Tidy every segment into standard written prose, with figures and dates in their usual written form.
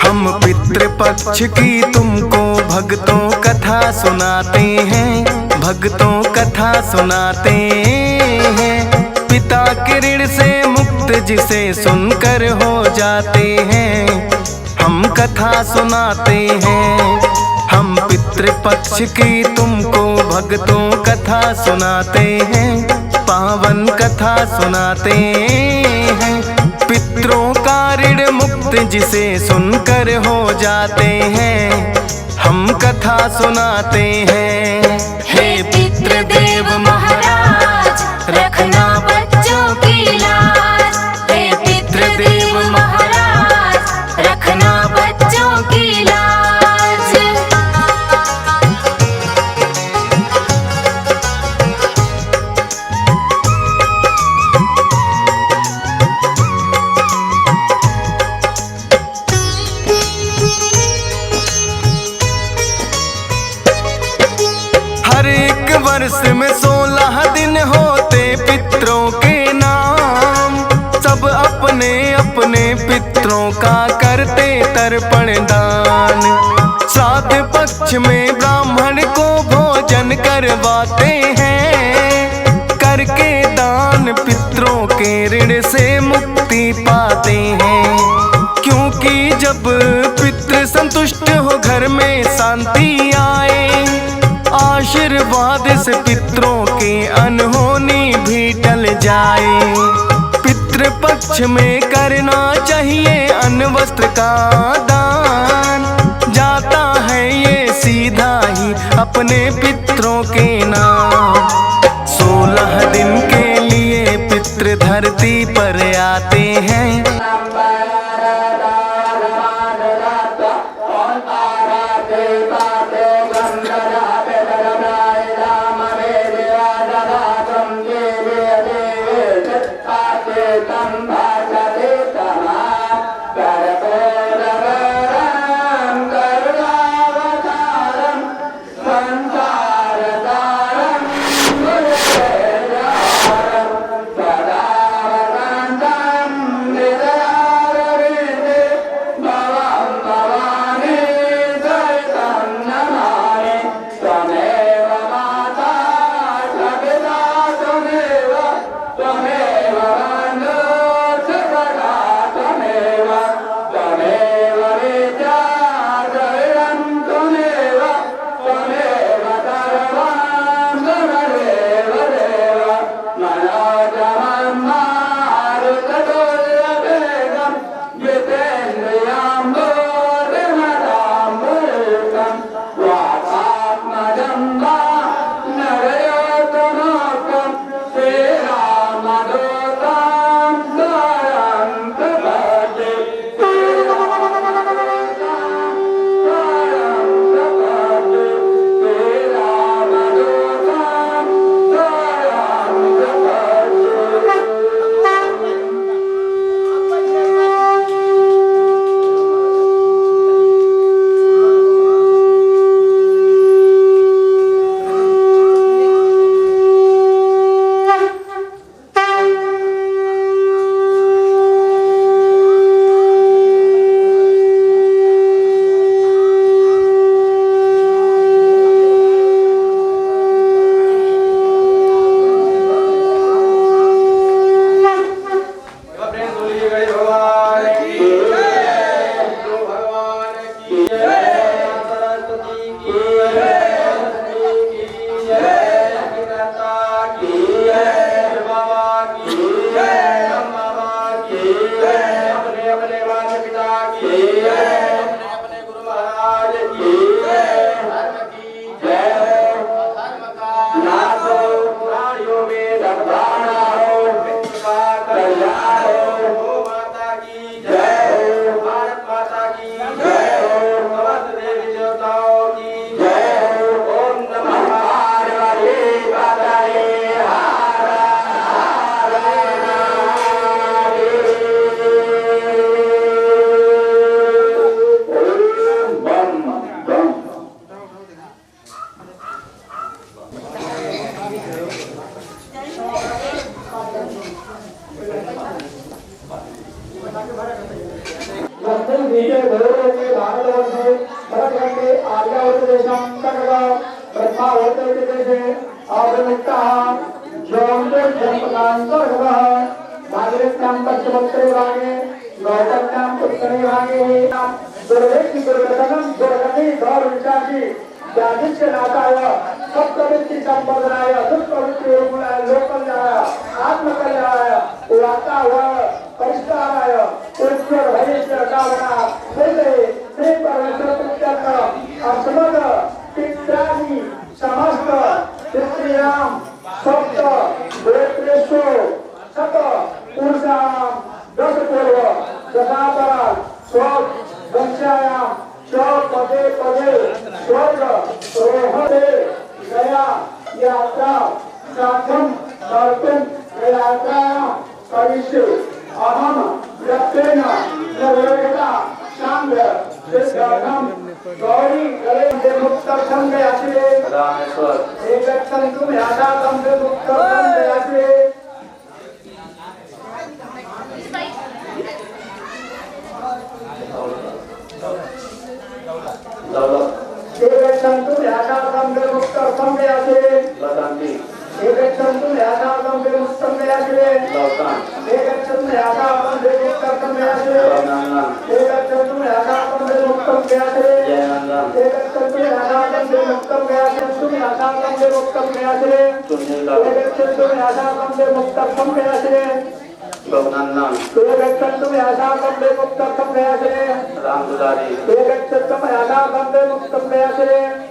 हम पितृपक्ष की तुमको भक्तों कथा सुनाते हैं, भक्तों कथा सुनाते हैं। पिता के ऋण से मुक्त जिसे सुनकर हो जाते हैं, हम कथा सुनाते हैं। हम पितृपक्ष की तुमको भक्तों कथा सुनाते हैं, पावन कथा सुनाते हैं। पितरों का ऋण मुक्त जिसे सुनकर हो जाते हैं, हम कथा सुनाते हैं। हे पितृदेव महाराज रखना बच्चों की लाज, हे पितृदेव महाराज रखना बच्चों की लाज। हर एक वर्ष में 16 दिन होते पितरों के नाम, सब अपने अपने पितरों का करते तर्पण दान। श्राद्ध पक्ष में ब्राह्मण को भोजन करवाते हैं, करके दान पितरों के ऋण से मुक्ति पाते हैं। क्योंकि जब पितृ संतुष्ट हो घर में शांति आए, आशीर्वाद से पितरों की अनहोनी भी टल जाए। पितृपक्ष में करना चाहिए अन्न वस्त्र का दान, जाता है ये सीधा ही अपने पितरों के नाम। 16 दिन के लिए पितृ धरती पर आते हैं। नीचे घोड़ों के भारतवर्ष में भरतखंडे आर्यावर्त देशम तक ब्रह्मावर्त देशे अवमुक्ताः ज्योतिर् जनपदान्तर्गतः भागीरथ्यां पश्चिमोत्तरे भागे गौतम्यां उत्तरे भागे दुर्वेक्षि दुर्गतनं दुर्गति गौरविचारी जातिस्य नाथाय सप्तवृत्ति संवर्धनाय दुष्प्रवृत्ति उन्मूलनाय लोककल्याणाय आत्मकल्याणाय उदात्ताय परिष्काराय ईश्वर भयस्य कामना हृदय श्री परमेश्वर प्रत्यक्ष असमद पित्रादि समस्त पितृणाम सप्त गोत्रेषु सत पुरुषाणां दश पूर्व दशापरा स्वर्ग वंशायां च पदे पदे स्वर्ग रोहते गया यात्रा साधन कर्तुं यात्रायां करिष्ये अहम यत्तेन निर्वेदा सांग सिद्धार्थम गौरी गले मुक्तर्थम गयासे रामेश्वर एकक्षन्तु यादातम मुक्तर्थम गयासे एकक्षन्तु यादातम मुक्तर्थम गयासे लतांती एकक्षन्तु यादातम मुक्तर्थम गयासे लतां एकक्षन्तु यादातम मुक्तर्थम गयासे लतांगा एकक्षन्तु यादातम मुक्तर्थम गयासे जयनंदा एकक्षन्तु यादातम मुक्तर्थम गयासे सुनि यादातम मुक्तर्थम गयासे सुनिला एकक्षन्तु यादातम मुक्तर्थम गयासे गौनन्ना एकक्षन्तु यादातम मुक्तर्थम गयासे रामदुलारी एकक्षन्तु यादातम मुक्तर्थम गयासे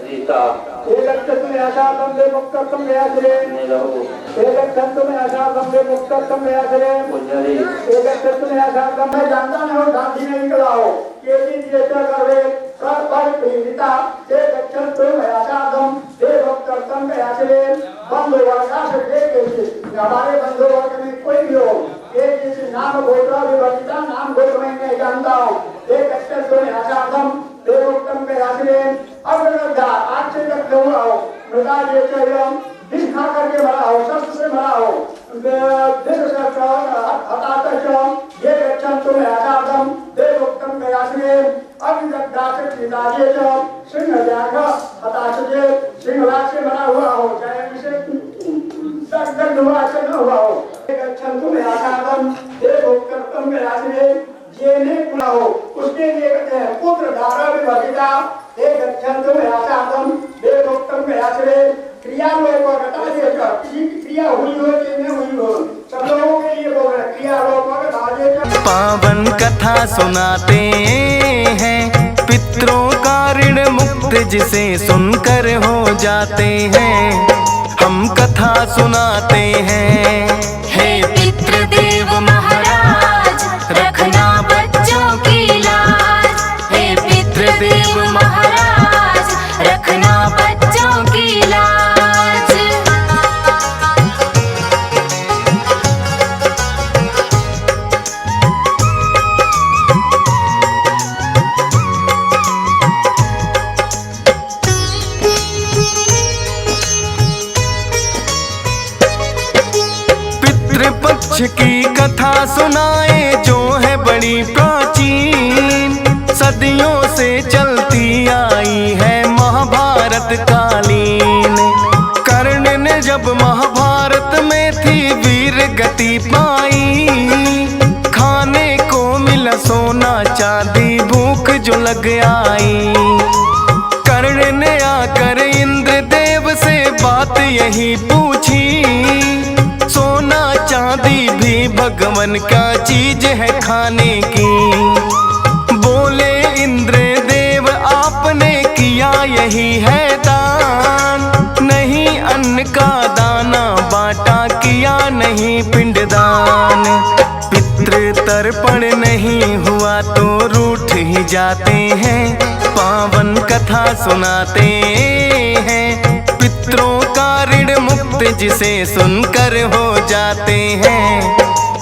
रीता एकक्षन्तु यादातम मुक्तर्थम गयासे नीलहु एकक्षन्तु यादातम मुक्तर्थम गयासे पुंजरी एकक्षन्तु यादातम मैं जानता नहीं हूँ गांधी नहीं निकला हो ये भी जैसा करे कर पर पीड़िता एकक्षन्तु यादातम मुक्तर्थम गयासे बंधु वर्ग से हमारे बंधु वर्ग में कोई भी हो एक जिस नाम गोत्रा विवर्जिता नाम गोत्र में मैं जानता हूँ एक अक्षर तो आशादम देवोत्तम के आश्रय अब आज से तक हुआ हो मृदा जैसे विष खा करके मरा हो शस्त्र से मरा हो ये गच्छन तुम आशादम देवोत्तम के आश्रय अब जब दास पिताजी सिंह व्याघ हताशे सिंहराज से मरा हुआ हो चाहे विषय दर्द हुआ से न हुआ हो गच्छन्तु यादातम देवोत्तम के आश्रय ये नहीं खुला हो उसके लिए कहते हैं पुत्र धारा विभाजिता एक गच्छन्तु यादातम देवोत्तम के आश्रय क्रिया लोग को बता दिया किसी की क्रिया हुई हो कि नहीं हुई हो सब लोगों के लिए बोल रहे क्रिया लोग को बता दिया। पावन कथा सुनाते हैं पितरों का ऋण मुक्त जिसे सुनकर हो जाते हैं हम कथा सुनाते हैं। हे पितृदेव महाराज रखना बच्चों की लाज हे पितृदेव महाराज रखना बच्चों की लाज। पितृपक्ष की कथा सुनाए जो है बड़ी प्राचीन सदियों से चलती आई है महाभारत कालीन। कर्ण ने जब महाभारत में थी वीर गति पाई खाने को मिला सोना चांदी भूख जो लग आई। कर्ण ने आकर इंद्रदेव से बात यही पूछी सोना चांदी भी भगवान का चीज है खाने की। बोले इंद्रदेव आपने किया यही है दान नहीं अन्न का दाना बांटा किया नहीं पिंडदान। पितृ तर्पण नहीं हुआ तो रूठ ही जाते हैं पावन कथा सुनाते हैं पितरों का ऋण मुक्त जिसे सुनकर हो जाते हैं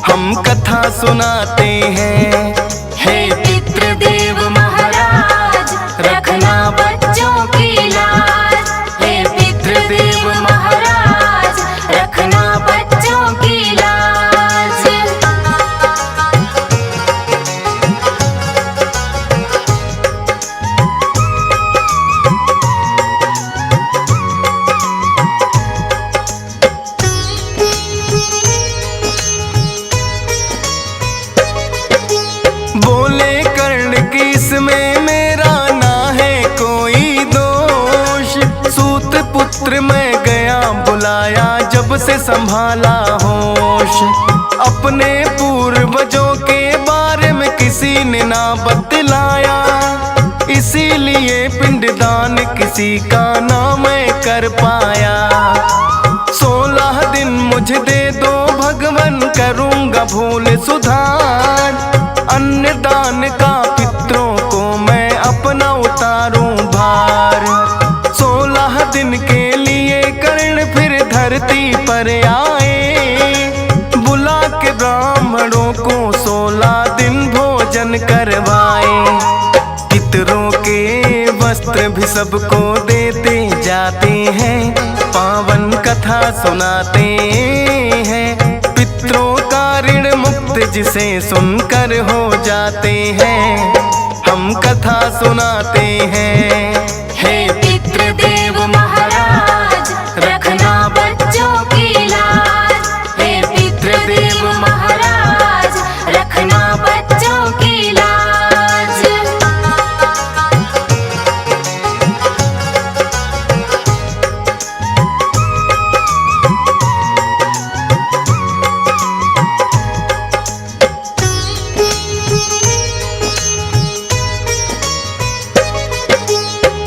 हम कथा सुनाते हैं। हे पितृदेव महाराज रखना बच्चों की लाज हे पितृदेव महाराज रखना बच्चों की लाज। जब से संभाला होश, अपने पूर्वजों के बारे में किसी ने ना बतलाया, इसीलिए पिंडदान किसी का ना मैं कर पाया। 16 दिन मुझे दे दो भगवन, करूँगा भूल सुधार, अन्नदान का पितरों को मैं अपना उतारूं भार। 16 दिन के लिए कर्ण फिर धरती पर आए, बुला के ब्राह्मणों को 16 दिन भोजन करवाए। पितरों के वस्त्र भी सबको देते जाते हैं, पावन कथा सुनाते हैं। पितरों का ऋण मुक्त जिसे सुनकर हो जाते हैं, हम कथा सुनाते हैं। हे पितृदेव महाराज, रखना बच्चों की लाज। हे पितृदेव महाराज, रखना बच्चों की लाज।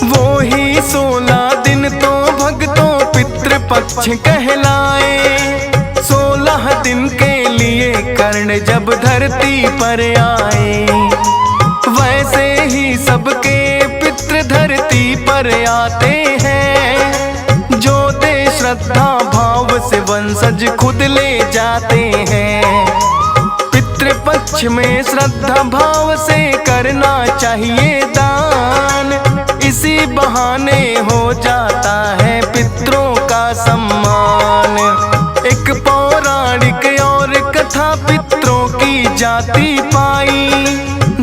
वो ही 16 दिन तो भक्तों पितृपक्ष कहलाए। 16 दिन के लिए कर्ण जब धरती पर आए, वैसे ही सबके पितृ धरती पर आते हैं। जो दे श्रद्धा भाव से वंशज खुद ले जाते हैं। पितृपक्ष में श्रद्धा भाव से करना चाहिए दान, इसी बहाने हो जाता है पितरों का सम्मान। एक पौराणिक और कथा पितरों की जाति पाई,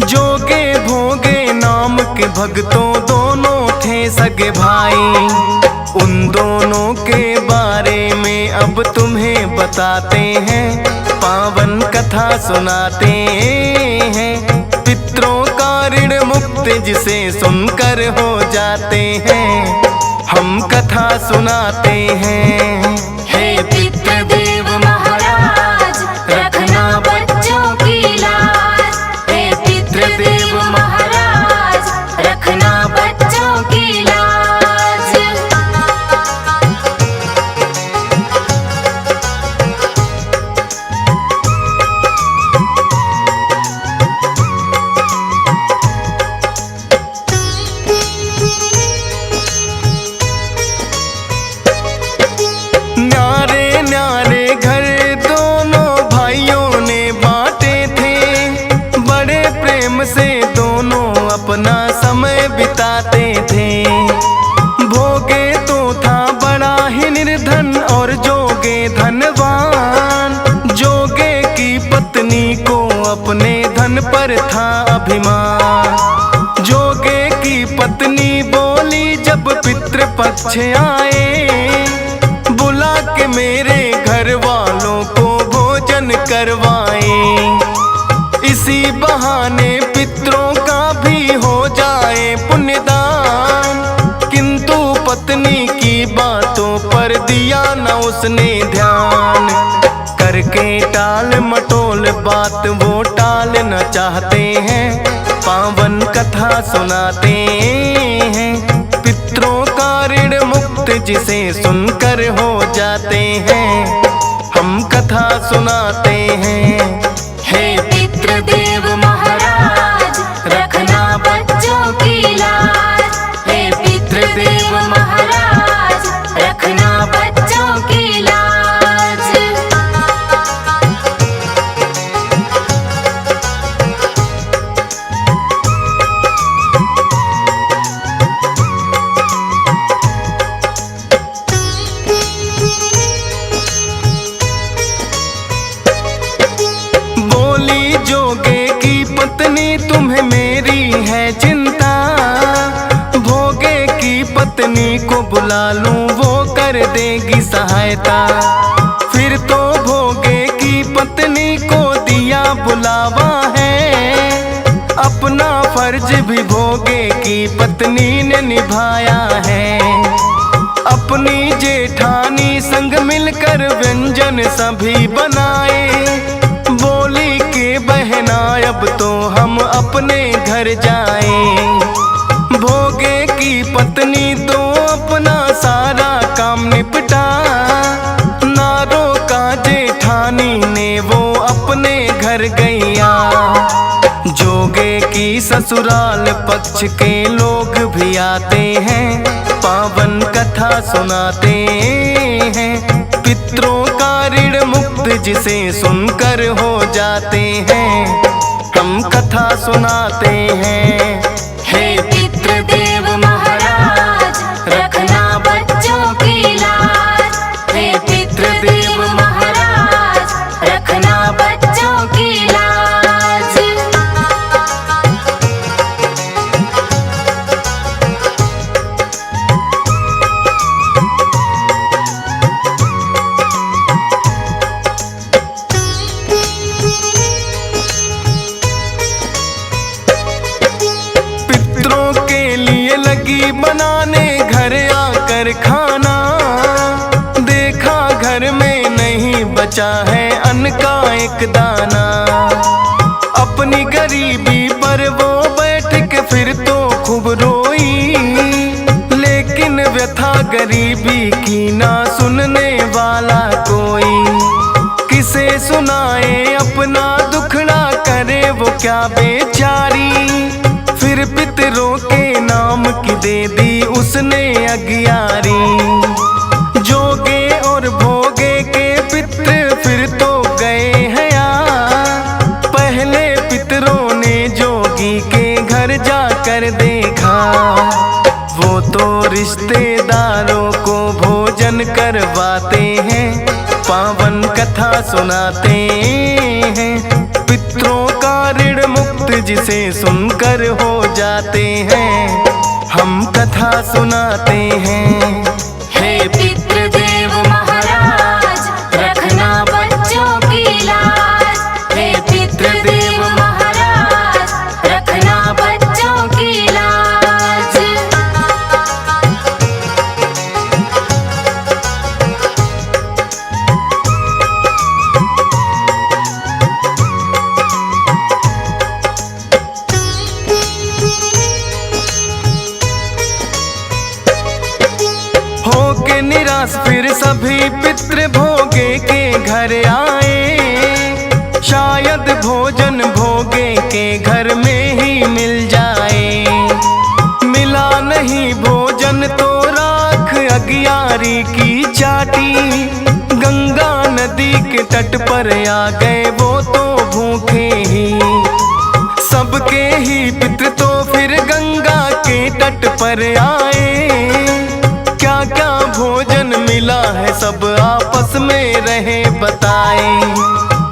जोगे भोगे नाम के भक्तों दोनों थे सगे भाई। उन दोनों के बारे में अब तुम्हें बताते हैं, पावन कथा सुनाते हैं। पितरों का ऋण मुक्त जिसे सुनकर हो जाते हैं, हम कथा सुनाते हैं। हे पितृदेव महाराज, रखना बच्चों की लाज। हे पितृदेव महाराज, रखना बच्चों की लाज। न्यारे न्यारे घर दोनों भाइयों ने बांटे थे, बड़े प्रेम से दोनों अपना समय बिताते थे। भोगे तो था बड़ा ही निर्धन और जोगे धनवान। जोगे की पत्नी को अपने धन पर था अभिमान। जोगे की पत्नी बोली जब पितृपक्ष आए, बुला के मेरे घर वालों को भोजन करवाए। इसी बहाने पितरों का भी हो जाए पुण्यदान, किंतु पत्नी की बातों पर दिया न उसने ध्यान। करके टाल मटोल बात वो टाल न चाहते हैं, पावन कथा सुनाते हैं। पितरों का ऋण मुक्त जिसे सुनकर हो जाते हैं, हम कथा सुनाते हैं। हे पितृदेव महाराज, रखना बच्चों की लाज। हे पितृदेव महाराज, रखना बच्चों की लाज। जोगे की पत्नी तुम्हें मेरी है चिंता, भोगे की पत्नी को बुला लूं वो कर देगी सहायता। फिर तो भोगे की पत्नी को दिया बुलावा है, अपना फर्ज भी भोगे की पत्नी ने निभाया है। अपनी जेठानी संग मिलकर व्यंजन सभी बनाए। बोली के बहना अब तो हम अपने घर जाएं। भोगे की पत्नी तो अपना सारा काम निपटा, ना रोका जेठानी ने वो अपने घर गैया। जोगे की ससुराल पक्ष के लोग भी आते हैं, पावन कथा सुनाते हैं। पितरों का ऋण मुक्त जिसे सुनकर हो जाते हैं, हम कथा सुनाते हैं। हे पितृदेव महाराज रखना बच्चों की लाज। हे पितृदेव महाराज रखना बच्चों की लाज। बनाने घर आकर खाना, देखा घर में नहीं बचा है अन्न का एक दाना। अपनी गरीबी पर वो बैठ के फिर तो खूब रोई, लेकिन व्यथा गरीबी की ना सुनने वाला कोई। किसे सुनाए अपना दुखड़ा, करे वो क्या बेचारी। फिर पितरों के नाम की दे दी उसने अगियारी। जोगे और भोगे के पितर फिर तो गए हैं यार। पहले पितरों ने जोगी के घर जाकर देखा, वो तो रिश्तेदारों को भोजन करवाते हैं, पावन कथा सुनाते हैं। पितरों का ऋण मुक्त जिसे सुनकर हो जाते हैं, हम कथा सुनाते हैं। हे पितृदेव महाराज रखना बच्चों की लाज। हे पितृदेव महाराज रखना बच्चों की लाज। होके निराश फिर सभी पितृ भोगे के घर आए। शायद भोजन भोगे के घर में ही मिल जाए। मिला नहीं भोजन तो राख अगियारी की चाटी। गंगा नदी के तट पर आ गए वो तो भूखे ही। सबके ही पितृ तो फिर गंगा के तट पर आए। क्या क्या भोजन मिला है सब आपस में रहे बताए।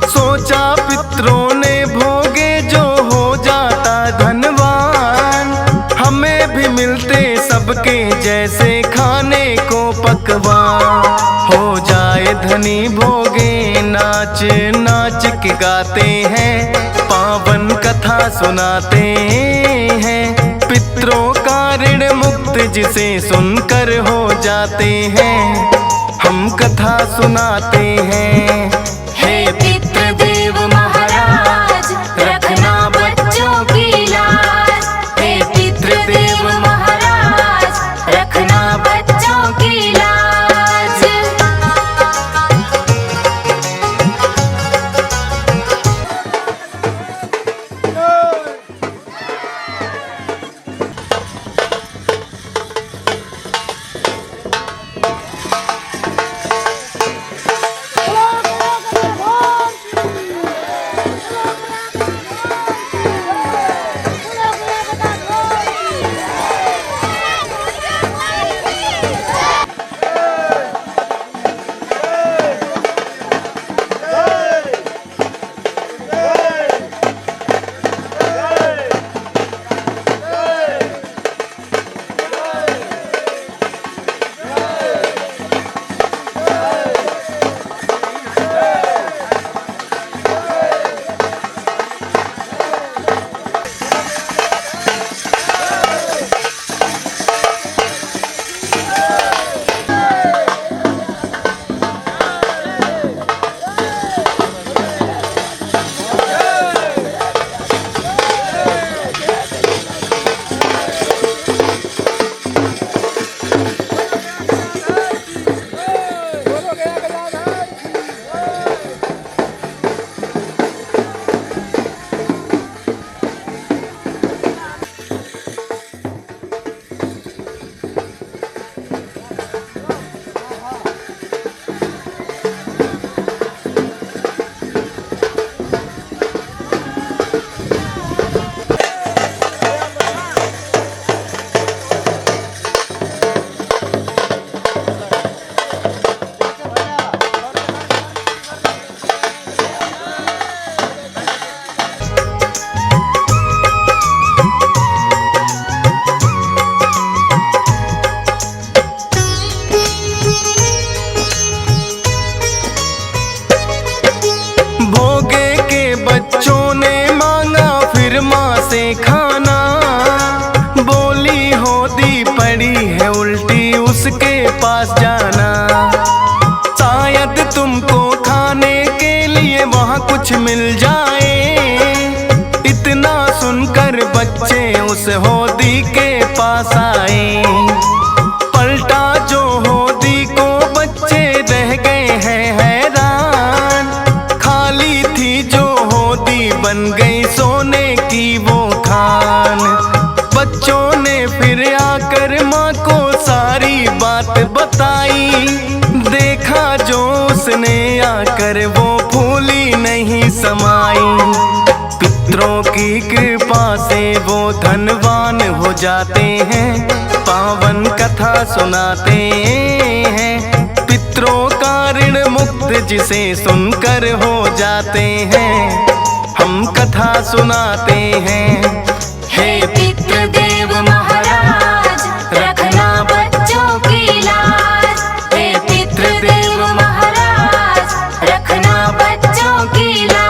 सोचा पितरों ने भोगे जो हो जाता धनवान, हमें भी मिलते सबके जैसे खाने को पकवान। हो जाए धनी भोगे नाच नाच के गाते हैं, पावन कथा सुनाते हैं। पितरों का ऋण मुक्त जिसे सुनकर हो जाते हैं, हम कथा सुनाते हैं। हे पितृदेव महाराज रखना बच्चों की लाज। हे पितृदेव महाराज रखना बच्चों की लाज। तुमको खाने के लिए वहाँ कुछ मिल जाए। इतना सुनकर बच्चे उस होदी के पास आए। पलटा जो होदी को बच्चे रह गए हैं हैरान। खाली थी जो होदी बन गई सोने की वो खान। बच्चों ने फिर आकर माँ को सारी बात बताई। देखा जो उसने आकर वो फूली नहीं समाई। पितरों की कृपा से वो धनवान हो जाते हैं, पावन कथा सुनाते हैं। पितरों का ऋण मुक्त जिसे सुनकर हो जाते हैं, हम कथा सुनाते हैं। हे पितृदेव महाराज रखना बच्चों की लाज। हे पितृदेव महाराज रखना बच्चों की लाज।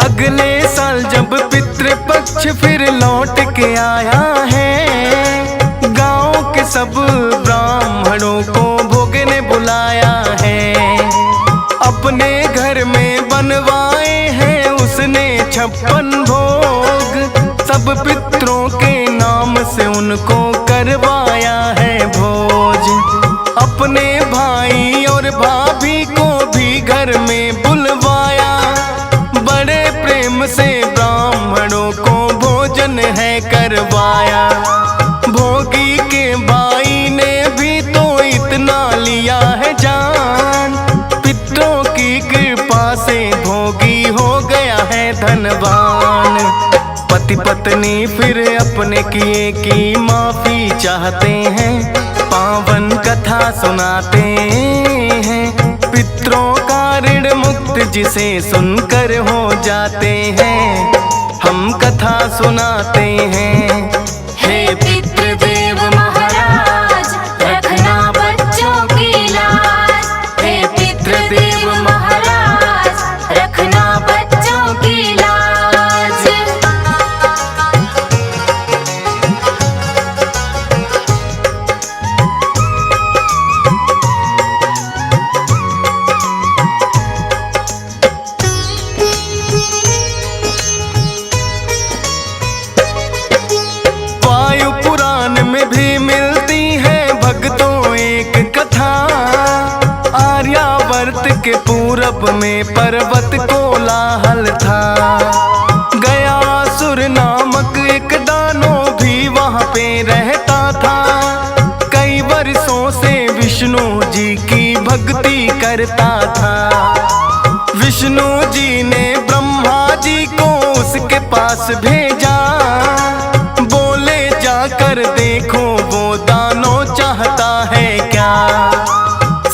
अगले साल जब पितृपक्ष फिर लौट के आया है, गांव के सब ब्राह्मणों को भोगने बुलाया है। अपने घर में बनवाए हैं उसने 56 भोग। सब पितरों के नाम से उनको करवाया है भोज। अपने भाई और भाभी को भी घर में बुलवाया। बड़े प्रेम से ब्राह्मणों को भोजन है करवाया। भोगी के भाई ने भी तो इतना लिया है जान। पितरों की कृपा से भोगी हो गया है धनवान। पति पत्नी फिर अपने किए की माफी चाहते हैं, पावन कथा सुनाते हैं। पितरों का ऋण मुक्त जिसे सुनकर हो जाते हैं, हम कथा सुनाते हैं। हे पितृदेव महाराज रखना बच्चों की लाज। हे पितृदेव महाराज रखना बच्चों की लाज। वायु पुराण में भी मिलती है भक्तों एक कथा। आर्यावर्त के पूरब में पर्वत कोलाहल था। गयासुर नामक एक दानव भी वहाँ पे रहता था। कई वर्षों से विष्णु जी की भक्ति करता था। विष्णु जी ने ब्रह्मा जी को उसके पास भेजा। बोले जाकर देखो वो दानव चाहता है क्या।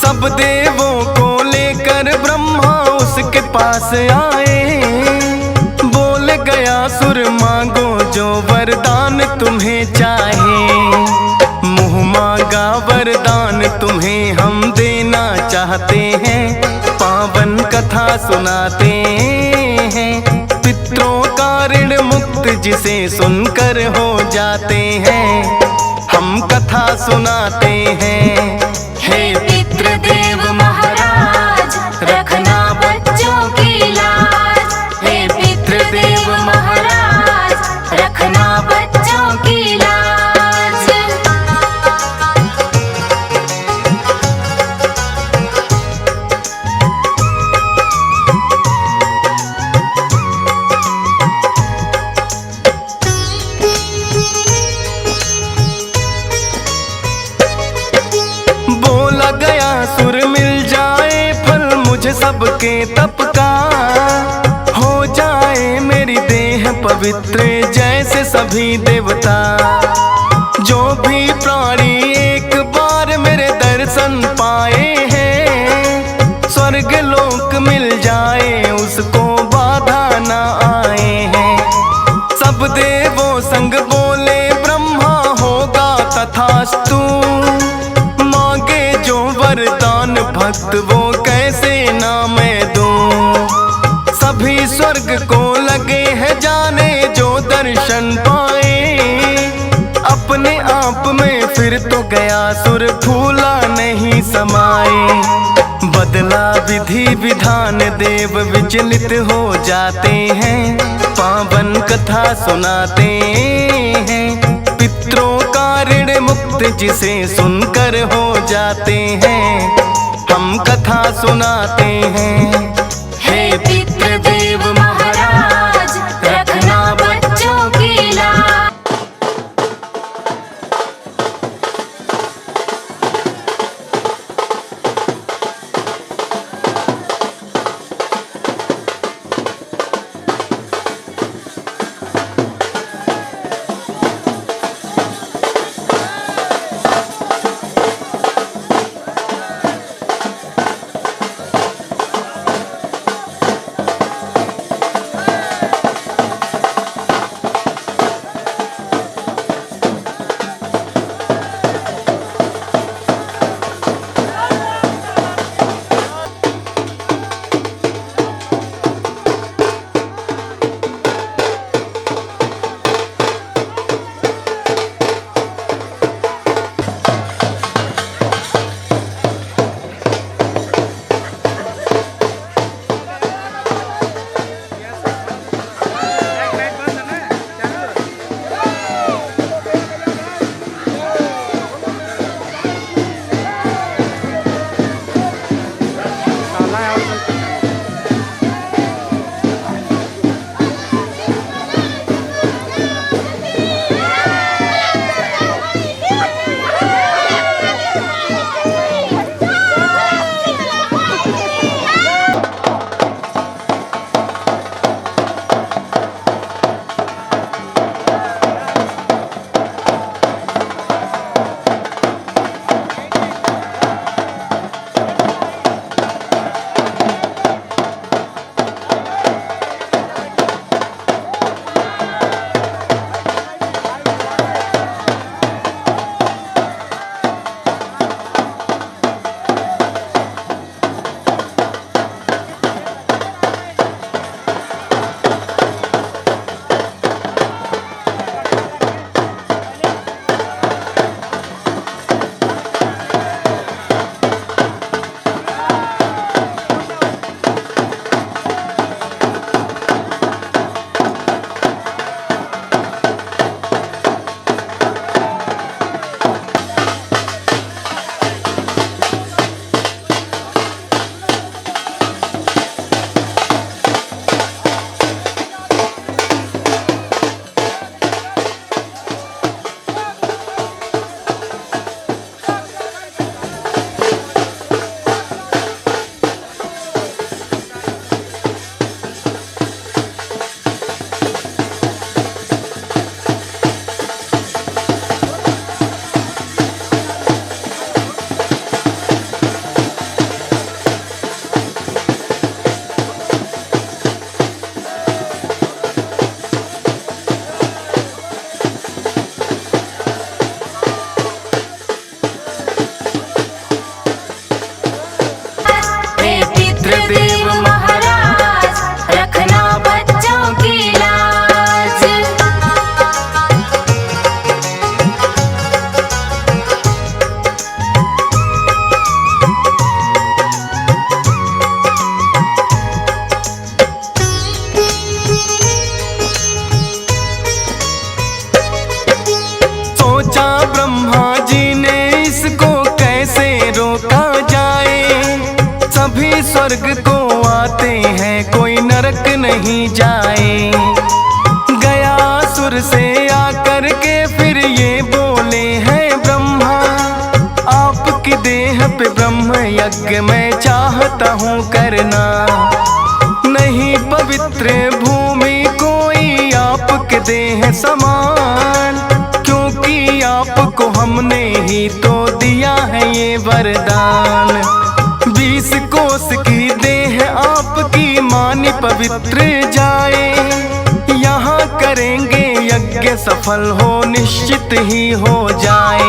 सब देवों को लेकर ब्रह्मा उसके पास आए। बोल गया सुर मांगो जो वरदान तुम्हें चाहे। मुँह मांगा वरदान तुम्हें हम देना चाहते हैं, पावन कथा सुनाते हैं। पितरों का ऋण मुक्त जिसे सुनकर हो जाते हैं, हम कथा सुनाते हैं। हे पितृदेव महाराज रखना बच्चों की लाज। हे पितृदेव महाराज रखना बच्चों की लाज। बोला गया सुर मिल जाए फल मुझे सबके तप का। हो जाए मेरी देह पवित्र जैसे सभी देवता। जो भी प्राणी एक बार मेरे दर्शन पाए हैं, स्वर्ग लोक मिल जाए उसको बाधा ना आए हैं। सब देवों संग बोले ब्रह्मा होगा तथास्तु। मांगे भक्त वो कैसे ना मैं दूं। सभी स्वर्ग को लगे हैं जाने जो दर्शन पाए, अपने आप में फिर तो गया सुर फूला नहीं समाए। बदला विधि विधान देव विचलित हो जाते हैं, पावन कथा सुनाते हैं। पितरों का ऋण मुक्त जिसे सुनकर हो जाते हैं, हम कथा सुनाते हैं। हे पितृदेव महाराज रखना बच्चों की लाज। स्वर्ग को आते हैं कोई नरक नहीं जाए। गया सुर से आकर के फिर ये बोले हैं ब्रह्मा, आपकी देह पे ब्रह्म यज्ञ मैं चाहता हूँ करना। नहीं पवित्र भूमि कोई आपके देह समान, क्योंकि आपको हमने ही तो दिया है ये वरदान। 20 कोस की देह आपकी मानी पवित्र जाए, यहाँ करेंगे यज्ञ सफल हो निश्चित ही हो जाए।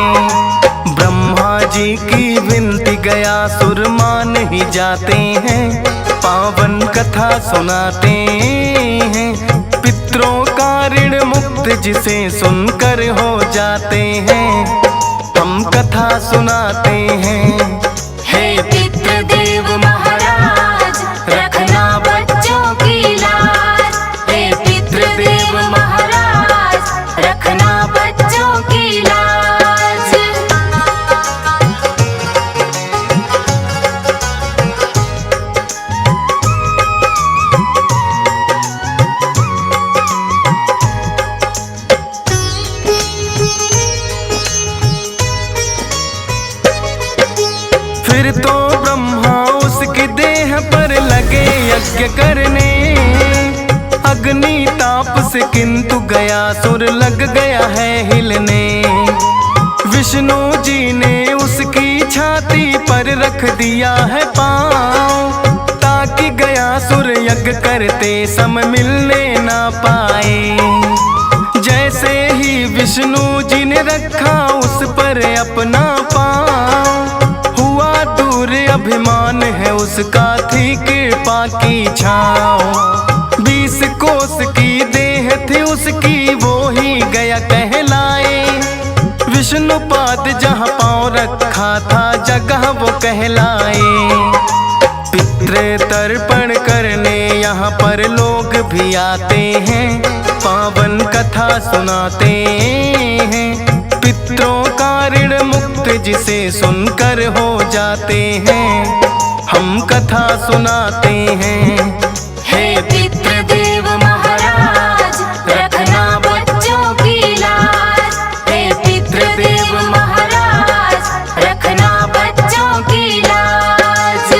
ब्रह्मा जी की विनती गया सुर मान ही जाते हैं, पावन कथा सुनाते हैं। पितरों का ऋण मुक्त जिसे सुनकर हो जाते हैं, हम कथा सुनाते हैं। हे पितृदेव महाराज रखना बच्चों की लाज। हे पितृदेव महाराज रखना बच्चों की लाज। फिर तो ब्रह्मा उसकी देह पर लगे यज्ञ करने, अग्नि ताप से किंतु गया सुर लग गया है हिलने। विष्णु जी ने उसकी छाती पर रख दिया है पाँव, ताकि गया सुर यज्ञ करते सम मिलने ना पाए। जैसे ही विष्णु जी ने रखा उस पर अपना पाँव, हुआ दूर अभिमान है उसका, थी कृपा की छाँव। 20 कोस की देह थी उसकी, वो ही गया कहलाए। विष्णुपाद जहाँ पाँव रखा था जगह वो कहलाए। पितृ तर्पण करने यहाँ पर लोग भी आते हैं, पावन कथा सुनाते हैं। पितरों का ऋण मुक्त जिसे सुनकर हो जाते हैं, हम कथा सुनाते हैं। हे पितृदेव महाराज रखना बच्चों की लाज। हे पितृदेव महाराज रखना बच्चों की लाज।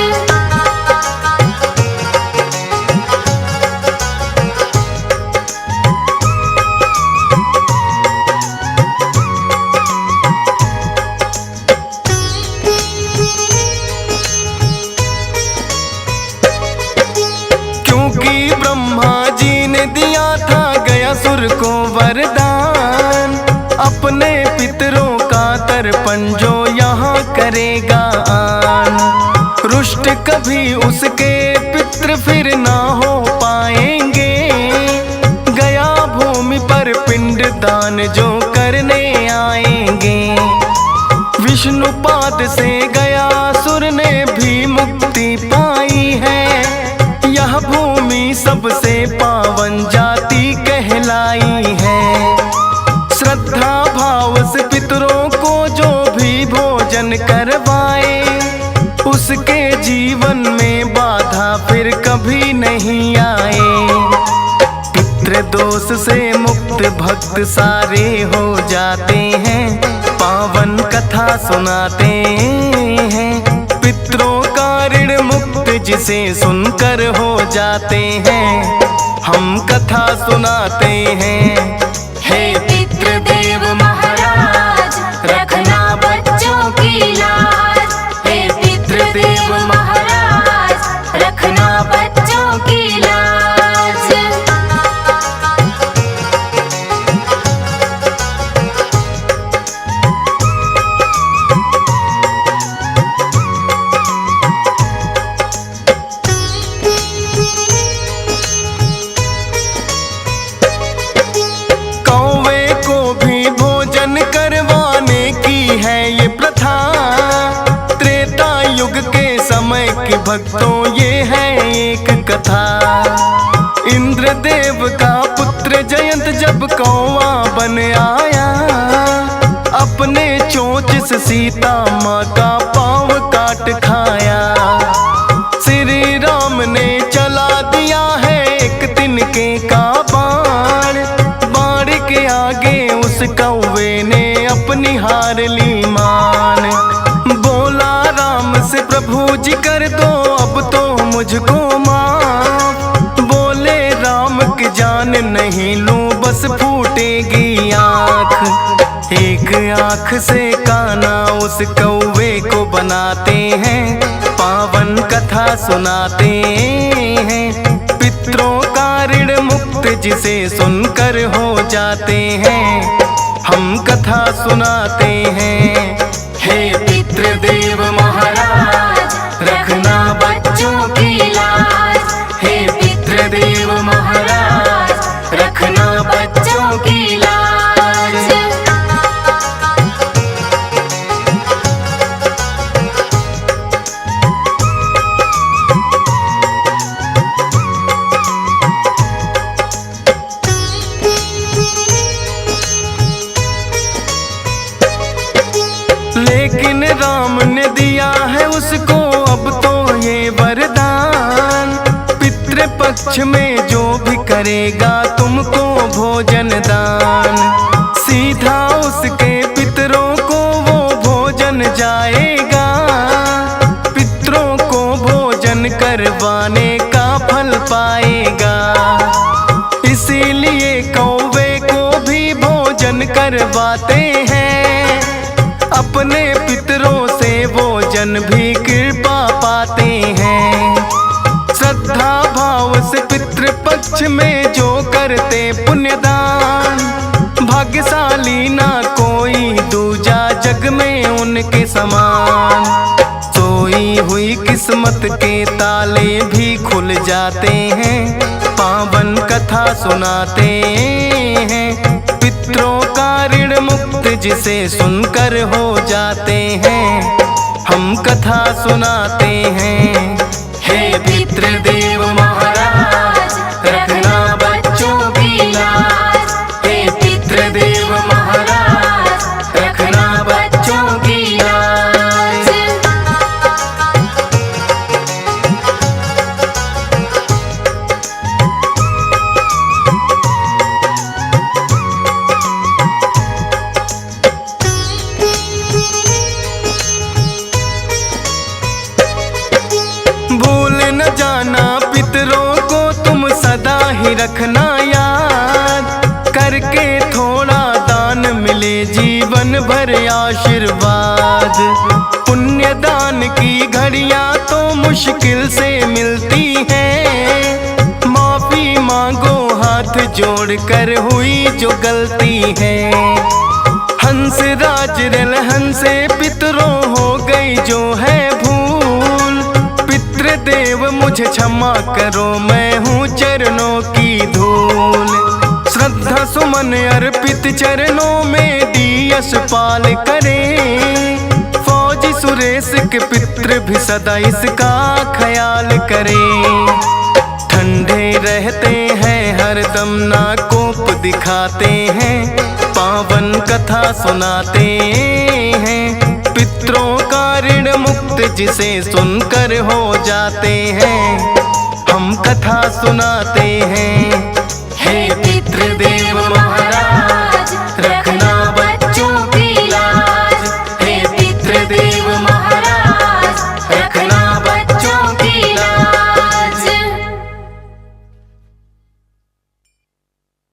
क्योंकि ब्रह्मा जी ने दिया था गया सुर को वरदान, अपने पितरों का तर्पण जो यहाँ करेगा आन। रुष्ट कभी उसके पितृ फिर ना हो पाएंगे, गया भूमि पर पिंड दान जो करने आएंगे। विष्णुपाद से गया सुर ने भी मुक्ति पाई है, यह भूमि सबसे पावन जाति कहलाई है। श्रद्धा भाव से पितरों को जो भी भोजन करवाए, उसके जीवन में बाधा फिर कभी नहीं आए। पितृ दोष से मुक्त भक्त सारे हो जाते हैं, पावन कथा सुनाते हैं। पितरों का ऋण मुक्त जिसे सुनकर हो जाते हैं, हम कथा सुनाते हैं। हे पितृदेव महाराज रखना बच्चों की लाज। हे पितृदेव महाराज रखना बच्चों की लाज। कौवे को भी भोजन करवाने की है ये प्रथा, त्रेता युग के समय की भक्तों ये है एक कथा। इंद्रदेव का पुत्र जयंत जब कौवा बन आया, अपने चोंच से सीता माँ का पाँव काट खाया। श्री राम ने चला दिया है एक तिनके का बाण, बाण के आगे उस कौवे ने अपनी हार ली मान। बोला राम से प्रभु जी कर दो अब तो मुझको माफ, बोले राम की जान नहीं लूं बस फूटेगी आँख। एक आँख से काना उस कौवे को बनाते हैं, पावन कथा सुनाते हैं। पितरों का ऋण मुक्त जिसे सुनकर हो जाते हैं, हम कथा सुनाते हैं। हे पितृदेव महाराज रखना बच्चों की लाज। हे पितृदेव महाराज रखना बच्चों की लाज। लेकिन राम ने दिया है उसको अब तो ये वरदान, पितृपक्ष में जो भी करेगा तुमको भोजन दान। सीधा उसके पितरों को वो भोजन जाएगा, पितरों को भोजन करवाने का फल पाएगा। इसीलिए कौवे को भी भोजन करवाते हैं, अपने पितरों से भोजन भी कृपा पाते हैं। श्रद्धा भाव से पितृपक्ष में जो करते पुण्यदान, भाग्यशाली ना कोई दूजा जग में उनके समान। सोई हुई किस्मत के ताले भी खुल जाते हैं, पावन कथा सुनाते हैं। पितरों का ऋण मुक्त जिसे सुनकर हो जाते हैं, हम कथा सुनाते हैं। हे पितृदेव महाराज रखना बच्चों की लाज। हे पितृदेव महाराज रखना बच्चों की लाज। जाना पितरों को तुम सदा ही रखना याद, करके थोड़ा दान मिले जीवन भर आशीर्वाद। पुण्य दान की घड़ियां तो मुश्किल से मिलती हैं, माफी मांगो हाथ जोड़कर हुई जो गलती है। हंस राज रल हंसे पितरों हो गई जो है देव मुझे क्षमा करो मैं हूँ चरणों की धूल। श्रद्धा सुमन अर्पित चरणों में दी यशपाल करे, फौजी सुरेश के पितृ भी सदा इसका ख्याल करे। ठंडे रहते हैं हरदम ना कोप दिखाते हैं, पावन कथा सुनाते हैं। पितरों का ऋण मुक्त जिसे सुनकर हो जाते हैं, हम कथा सुनाते हैं। हे पितृदेव